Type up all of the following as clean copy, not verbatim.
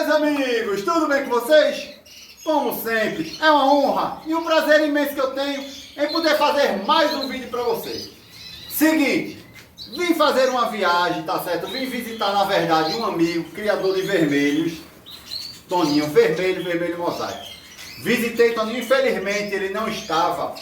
meus amigos, tudo bem com vocês? Como sempre, é uma honra e um prazer imenso que eu tenho em poder fazer mais um vídeo para vocês. Seguinte, vim fazer uma viagem, tá certo? Vim visitar, na verdade, um amigo, criador de vermelhos, Toninho, vermelho mosaico. Visitei Toninho, infelizmente ele não estava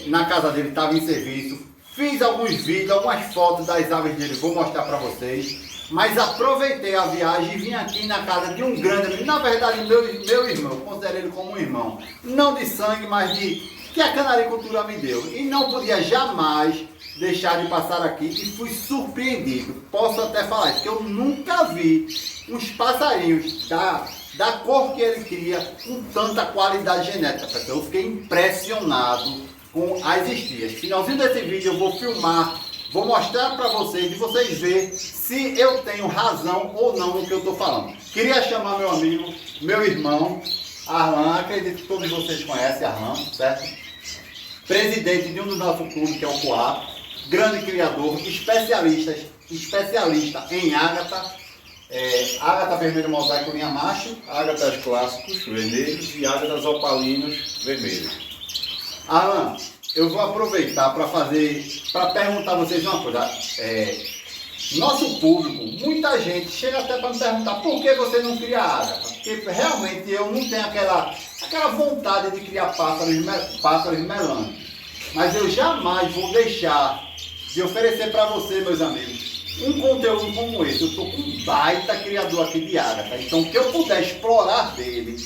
na casa dele, estava em serviço. Fiz alguns vídeos, algumas fotos das aves dele, vou mostrar para vocês. Mas aproveitei a viagem e vim aqui na casa de um grande amigo, na verdade meu irmão, considero ele como um irmão, não de sangue, mas que a canaricultura me deu. E não podia jamais deixar de passar aqui e fui surpreendido. Posso até falar isso, que eu nunca vi uns passarinhos da cor que ele cria com tanta qualidade genética. Eu fiquei impressionado com as estrias. Finalzinho desse vídeo eu vou filmar, vou mostrar para vocês, e vocês verem se eu tenho razão ou não no que eu estou falando. Queria chamar meu amigo, meu irmão, Arlan, acredito que todos vocês conhecem Arlan, certo? Presidente de um dos nossos clubes, que é o Coab, grande criador, especialista em ágata, ágata vermelho mosaico linha macho, ágatas clássicos vermelhos e ágatas opalinos vermelhos. Arlan, eu vou aproveitar para perguntar a vocês uma coisa. Nosso público, muita gente chega até para me perguntar por que você não cria ágata. Porque realmente eu não tenho aquela vontade de criar pássaros melânicos. Mas eu jamais vou deixar de oferecer para você, meus amigos, um conteúdo como esse. Eu estou com um baita criador aqui de ágata. Então, o que eu puder explorar dele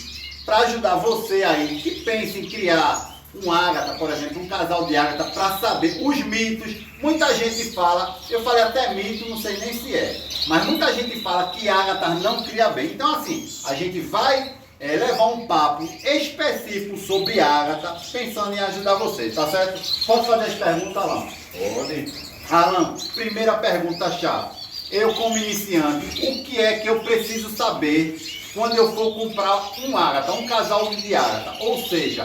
para ajudar você aí que pensa em criar um ágata, por exemplo, um casal de ágata, para saber os mitos. Muita gente fala, eu falei até mito, não sei nem se é, mas muita gente fala que ágata não cria bem. Então assim, a gente vai levar um papo específico sobre ágata, pensando em ajudar vocês, tá certo? Posso fazer as perguntas, Alan? Pode. Alan, primeira pergunta chave. Eu como iniciante, o que é que eu preciso saber quando eu for comprar um ágata, um casal de ágata? Ou seja,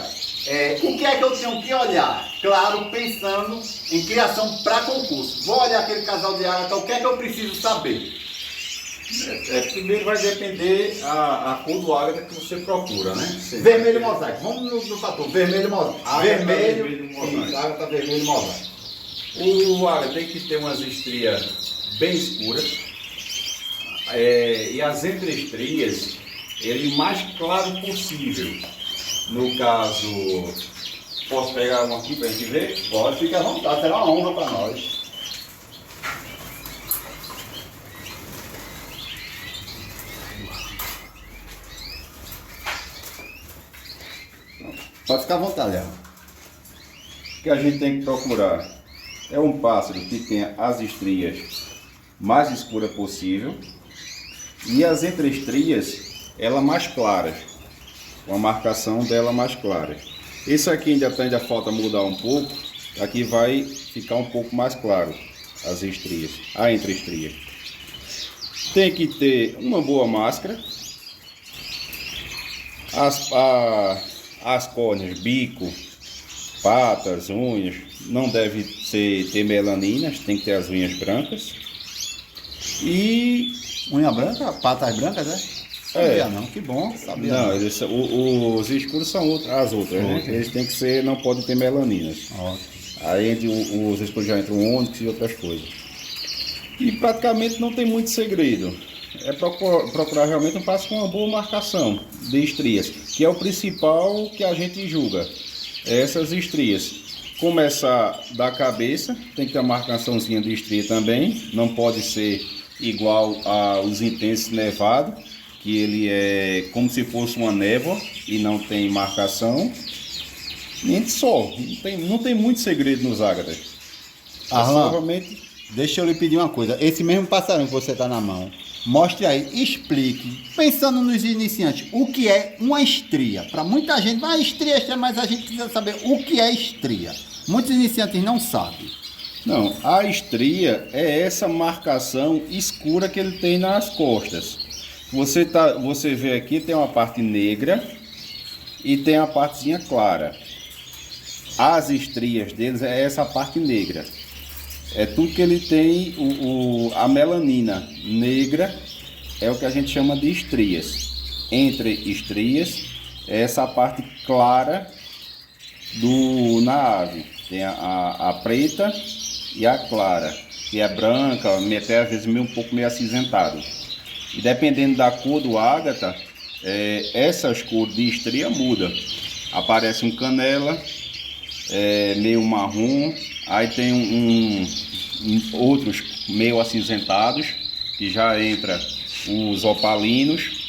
o que é que eu tenho que olhar? Claro, pensando em criação para concurso. Vou olhar aquele casal de ágata, o que é que eu preciso saber? Primeiro vai depender a cor do ágata que você procura, né? Vermelho mosaico. Vamos no fator. Vermelho mosaico. Vermelho mosaico. Ágata vermelho mosaico. O ágata tem que ter umas estrias bem escuras. E as entreestrias, ele mais claro possível. No caso, posso pegar uma aqui para a gente ver? Pode, fica à vontade, será uma honra para nós. Pode ficar à vontade, Léo. O que a gente tem que procurar é um pássaro que tenha as estrias mais escuras possível e as entreestrias, ela mais claras. Com a marcação dela mais clara. Esse aqui ainda falta mudar um pouco. Aqui vai ficar um pouco mais claro as estrias, a entreestria. Tem que ter uma boa máscara. As córneas, bico, patas, unhas, não deve ter melaninas, tem que ter as unhas brancas. E unha branca, patas brancas, né? Sabia não, que bom. Sabia não. Os escuros são as outras, né? Eles têm que ser, não podem ter melaninas. Aí entre os escuros já entram ônix e outras coisas. E praticamente não tem muito segredo. É procurar realmente um pássaro com uma boa marcação de estrias, que é o principal que a gente julga. Essas estrias. Começar da cabeça, tem que ter uma marcaçãozinha de estria também. Não pode ser igual aos intensos nevados, que ele é como se fosse uma névoa e não tem marcação. Nem só, não tem muito segredo nos ágatas. Provavelmente, deixa eu lhe pedir uma coisa. Esse mesmo passarinho que você está na mão, mostre aí, explique, pensando nos iniciantes, o que é uma estria. Para muita gente, estria, mas a gente precisa saber o que é estria. Muitos iniciantes não sabem. Não, a estria é essa marcação escura que ele tem nas costas. Você vê aqui, tem uma parte negra e tem a partezinha clara. As estrias deles é essa parte negra. É tudo que ele tem a melanina negra é o que a gente chama de estrias. Entre estrias é essa parte clara na ave. Tem a preta e a clara, que é branca, até às vezes um pouco meio acinzentado. E dependendo da cor do ágata, essas cores de estria mudam. Aparece um canela, meio marrom, aí tem outros meio acinzentados, que já entra os opalinos.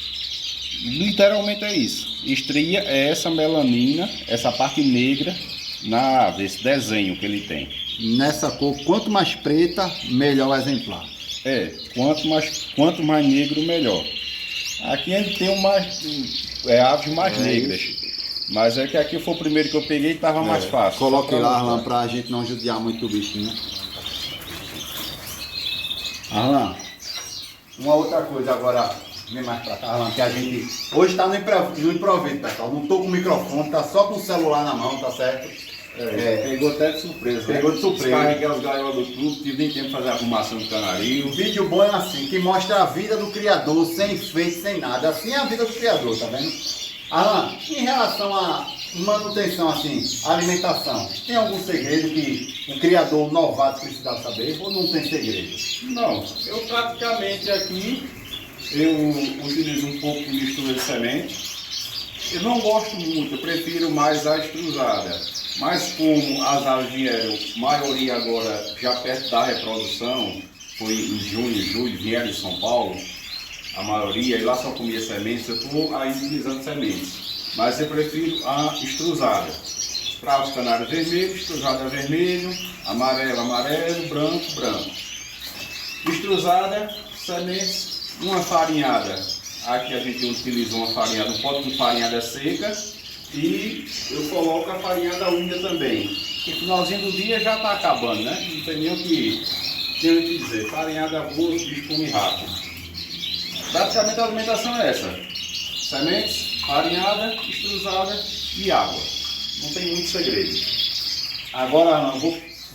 Literalmente é isso. Estria é essa melanina, essa parte negra na ave, esse desenho que ele tem. Nessa cor, quanto mais preta, melhor o exemplar. Quanto mais negro, melhor. Aqui a gente tem aves mais negras. Mas é que aqui foi o primeiro que eu peguei e estava mais fácil. Coloque lá, Arlan, pra gente não judiar muito o bicho, né? Arlan, uma outra coisa agora, vem mais pra cá, Arlan, que a gente hoje tá no improviso, pessoal. Não tô com o microfone, tá só com o celular na mão, tá certo? Pegou até de surpresa. Pegou de surpresa. Descarreguei os gaiolas do clube, tive nem tempo de fazer a arrumação do canarinho. O vídeo bom é assim, que mostra a vida do criador, sem enfeite, sem nada. Assim é a vida do criador, tá vendo? Arlan, em relação à manutenção, assim, alimentação, tem algum segredo que o criador novato precisa saber ou não tem segredo? Não, eu praticamente aqui, eu utilizo um pouco de mistura de semente. Eu não gosto muito, eu prefiro mais a extrusada. Mas como as aves vieram, maioria agora já perto da reprodução, foi em junho, julho, vieram de São Paulo, a maioria, e lá só comia sementes, eu estou aí utilizando sementes. Mas eu prefiro a extrusada. Para os canários vermelhos, extrusada vermelho, amarelo, branco. Extrusada, sementes, uma farinhada. Aqui a gente utiliza uma farinhada, um pote de farinhada seca. E eu coloco a farinhada úmida também. No finalzinho do dia já está acabando, né? Não tem nem o que dizer. Farinhada boa, o bicho come rápido. Praticamente a alimentação é essa: sementes, farinhada, extrusada e água. Não tem muito segredo. Agora, não,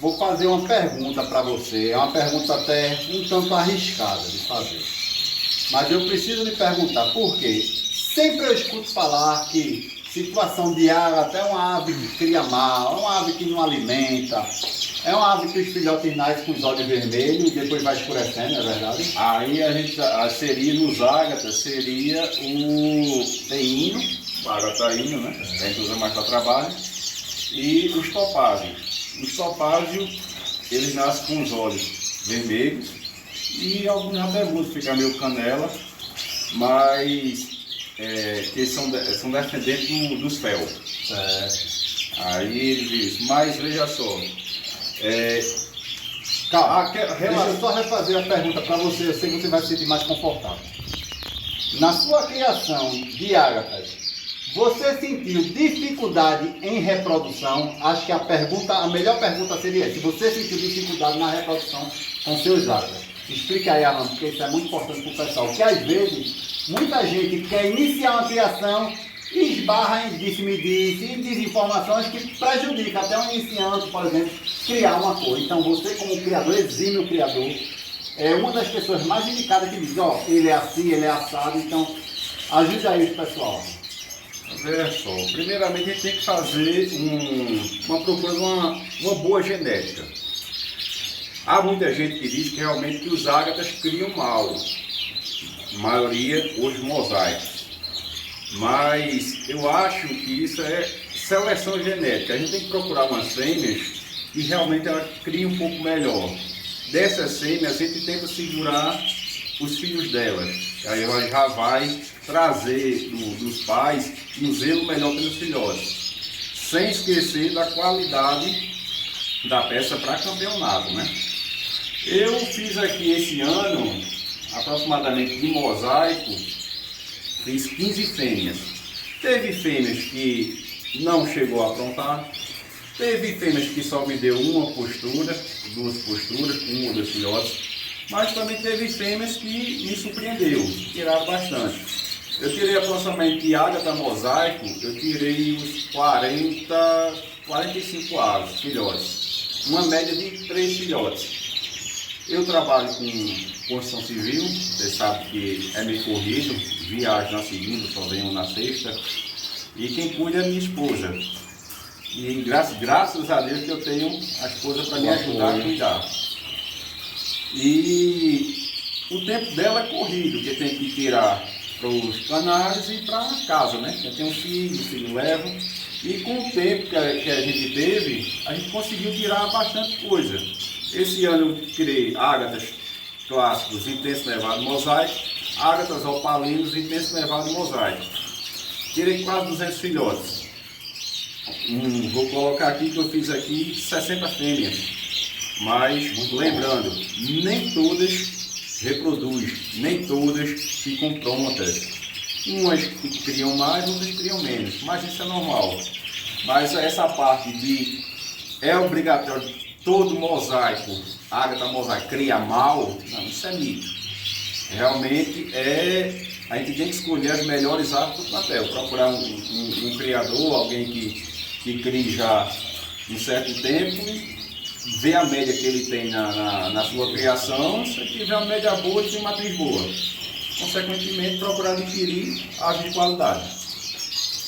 vou fazer uma pergunta para você. É uma pergunta até um tanto arriscada de fazer. Mas eu preciso lhe perguntar por quê. Sempre eu escuto falar que situação de água, até uma ave que cria mal, é uma ave que não alimenta, é uma ave que os filhotes nascem com os olhos vermelhos e depois vai escurecendo, é verdade? Aí a gente seria nos ágatas, seria o teíno, o ágataíno, né? A gente usa mais para trabalho, e os topázios. Os topázios, eles nascem com os olhos vermelhos e alguns até buscam ficar meio canela, mas que são descendentes dos fel. Aí ele diz, mas veja só. Calma, deixa eu só refazer a pergunta para você, eu sei que você vai se sentir mais confortável. Na sua criação de ágatas, você sentiu dificuldade em reprodução? Acho que a melhor pergunta seria essa. Se você sentiu dificuldade na reprodução com seus ágatas. Explica aí, Arlan, porque isso é muito importante para o pessoal. Que às vezes, muita gente quer iniciar uma criação e esbarra em disse-me-disse e desinformações que prejudicam até um iniciante, por exemplo, criar uma coisa. Então você, como criador, exímio criador, é uma das pessoas mais indicadas que diz, ó, ele é assim, ele é assado, então ajude aí o pessoal. Veja só, primeiramente a gente tem que fazer uma boa genética. Há muita gente que diz que realmente que os ágatas criam mal, a maioria os mosaicos. Mas eu acho que isso é seleção genética. A gente tem que procurar umas fêmeas que realmente ela cria um pouco melhor. Dessas fêmeas a gente tenta segurar os filhos delas. Aí ela já vai trazer dos pais um zelo melhor pelos filhotes. Sem esquecer da qualidade da peça para campeonato, né? Eu fiz aqui esse ano, aproximadamente de mosaico, fiz 15 fêmeas. Teve fêmeas que não chegou a aprontar, teve fêmeas que só me deu uma postura, duas posturas, um ou dois filhotes, mas também teve fêmeas que me surpreendeu, tiraram bastante. Eu tirei aproximadamente de ágata mosaico, eu tirei uns 45 aves, filhotes, uma média de 3 filhotes. Eu trabalho com construção civil, você sabe que é meio corrido, viajo na segunda, só venho na sexta. E quem cuida é minha esposa. E graças a Deus que eu tenho a esposa para me ajudar a cuidar. E o tempo dela é corrido, porque tem que tirar para os canários e para casa, né? Eu tenho um filho leva. E com o tempo que a gente teve, a gente conseguiu tirar bastante coisa. Esse ano eu tirei ágatas clássicos intenso nevado mosaico, ágatas opalinos intenso nevado mosaico. Tirei quase 200 filhotes. Vou colocar aqui que eu fiz aqui 60 fêmeas. Mas lembrando, nem todas reproduzem, nem todas ficam prontas. Umas que criam mais, outras criam menos, mas isso é normal. Mas essa parte de é obrigatório todo mosaico, ágata mosaico, cria mal, não, isso é mito. Realmente a gente tem que escolher as melhores aves para o plantel, procurar um criador, alguém que crie já um certo tempo e ver a média que ele tem na sua criação. Se ele tiver uma média boa, ele tem uma matriz boa. Consequentemente, procurar adquirir aves de qualidade.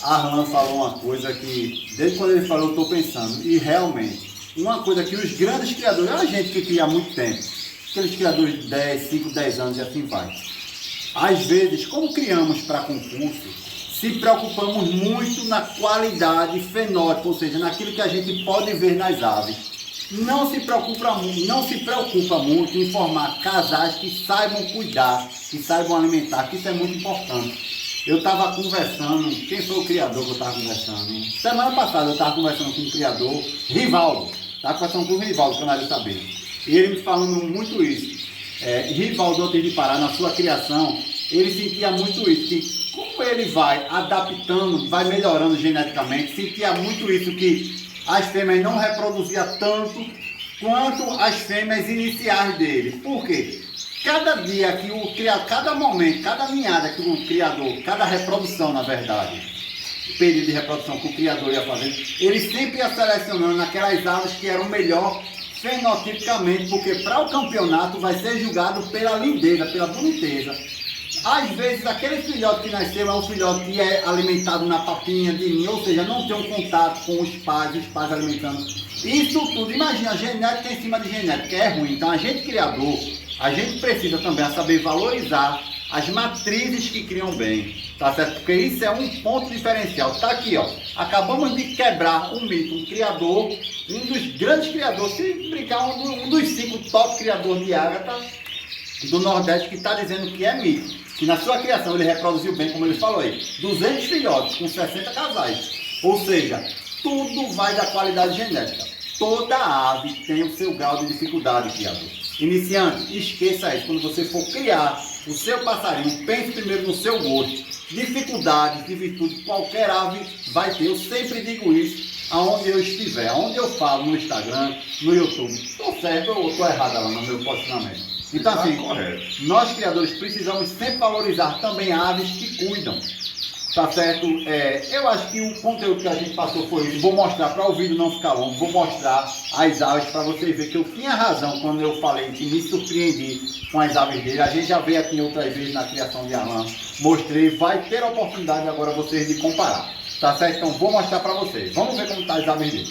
Arlan falou uma coisa que, desde quando ele falou, eu estou pensando, e realmente, uma coisa que os grandes criadores, a gente que cria há muito tempo, aqueles criadores de 10, 5, 10 anos e assim vai. Às vezes, como criamos para concurso, se preocupamos muito na qualidade fenótipa, ou seja, naquilo que a gente pode ver nas aves. Não se preocupa muito em formar casais que saibam cuidar, que saibam alimentar, que isso é muito importante. Eu estava conversando, quem foi o criador que eu estava conversando? Semana passada eu estava conversando com o criador, Rivaldo. Estava conversando com o Rivaldo, Canal de Saber. E ele me falando muito isso. Rivaldo, antes de parar, na sua criação, ele sentia muito isso, que como ele vai adaptando, vai melhorando geneticamente, sentia muito isso que as fêmeas não reproduziam tanto quanto as fêmeas iniciais dele. Por quê? Cada dia que o criador, cada momento, cada ninhada que o criador, cada reprodução, na verdade, período de reprodução que o criador ia fazer, ele sempre ia selecionando aquelas aves que eram melhor fenotipicamente, porque para o campeonato vai ser julgado pela lindeza, pela boniteza. Às vezes aquele filhote que nasceu é um filhote que é alimentado na papinha de ninho, ou seja, não tem um contato com os pais alimentando. Isso tudo, imagina, a genética em cima de genética é ruim. Então a gente criador, a gente precisa também saber valorizar as matrizes que criam bem, tá certo? Porque isso é um ponto diferencial. Tá aqui, ó, acabamos de quebrar um mito, um criador, um dos grandes criadores, se brincar, um dos 5 top criadores de ágata do Nordeste, que está dizendo que é mito. Que na sua criação ele reproduziu bem, como ele falou aí, 200 filhotes com 60 casais. Ou seja, tudo vai da qualidade genética. Toda ave tem o seu grau de dificuldade, criador. Iniciante, esqueça isso. Quando você for criar o seu passarinho, pense primeiro no seu gosto. Dificuldades de virtude, qualquer ave vai ter. Eu sempre digo isso aonde eu estiver. Aonde eu falo no Instagram, no YouTube. Estou certo ou estou errado lá no meu posicionamento? Então assim, nós criadores precisamos sempre valorizar também aves que cuidam, tá certo? Eu acho que o conteúdo que a gente passou foi isso. Vou mostrar, para o vídeo não ficar longo, vou mostrar as aves para vocês verem que eu tinha razão quando eu falei que me surpreendi com as aves dele. A gente já veio aqui outras vezes na criação de Arlan, mostrei, vai ter a oportunidade agora vocês de comparar, tá certo? Então vou mostrar para vocês. Vamos ver como tá as aves dele.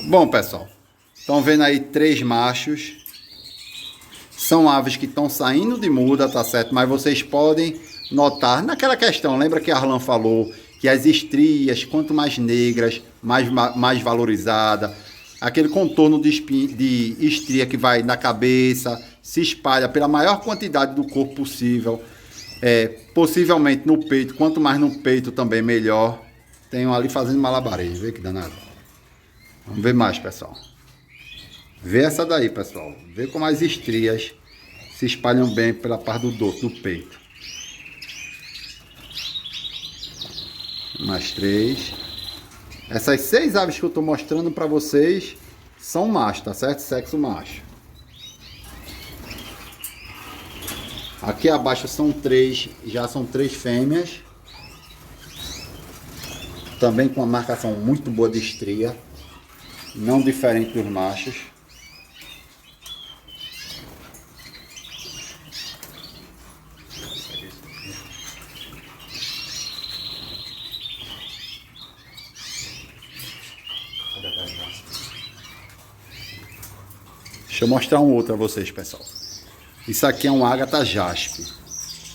Bom, pessoal. Estão vendo aí 3 machos. São aves que estão saindo de muda, tá certo? Mas vocês podem notar naquela questão, lembra que Arlan falou que as estrias, quanto mais negras, mais valorizada. Aquele contorno de estria que vai na cabeça, se espalha pela maior quantidade do corpo possível. Possivelmente no peito, quanto mais no peito também melhor. Tem um ali fazendo malabarismo, vê que danado. Vamos ver mais, pessoal. Vê essa daí, pessoal. Vê como as estrias se espalham bem pela parte do dorso, do peito. Mais 3. Essas 6 aves que eu estou mostrando para vocês são machos, tá certo? Sexo macho. Aqui abaixo são 3, já são 3 fêmeas. Também com uma marcação muito boa de estria. Não diferente dos machos. Deixa eu mostrar um outro a vocês, pessoal. Isso aqui é um ágata jaspe.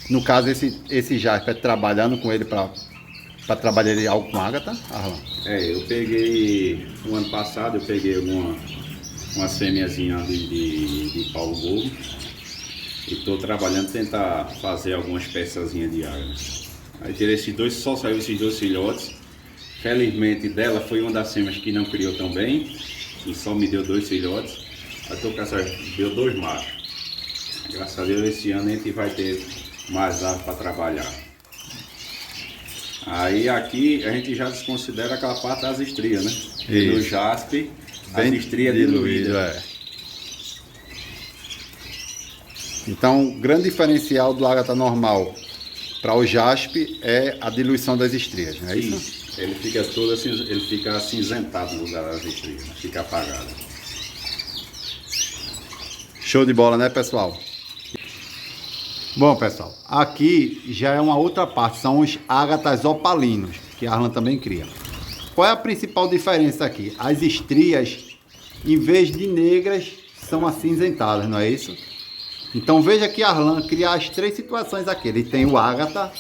No caso, esse jaspe é trabalhando com ele para trabalhar ele algo com ágata, Arlan? Eu peguei, no ano passado, eu peguei uma semenzinha de Paulo Gomes e estou trabalhando tentar fazer algumas peçazinhas de ágata. Aí tirei esses dois, só saiu esses 2 filhotes. Felizmente dela foi uma das fêmeas que não criou tão bem e só me deu 2 filhotes. Aí estou com essa, deu 2 machos. Graças a Deus esse ano a gente vai ter mais aves para trabalhar. Aí aqui a gente já desconsidera aquela parte das estrias, né? E no jaspe, as estrias diluídas. Então, o grande diferencial do ágata normal para o jaspe é a diluição das estrias, não é isso? Ele fica todo assim, ele fica acinzentado no lugar das estrias, fica apagado. Show de bola, né, pessoal? Bom, pessoal, aqui já é uma outra parte, são os ágatas opalinos, que a Arlan também cria. Qual é a principal diferença aqui? As estrias, em vez de negras, são acinzentadas, não é isso? Então veja que Arlan cria as 3 situações aqui. Ele tem o ágata,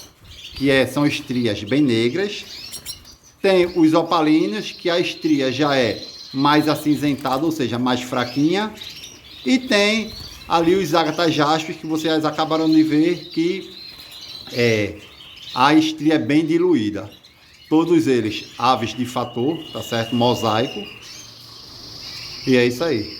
que são estrias bem negras. Tem os opalinos, que a estria já é mais acinzentada, ou seja, mais fraquinha. E tem ali os ágatas jaspes, que vocês acabaram de ver que a estria é bem diluída. Todos eles aves de fator, tá certo? Mosaico. E é isso aí.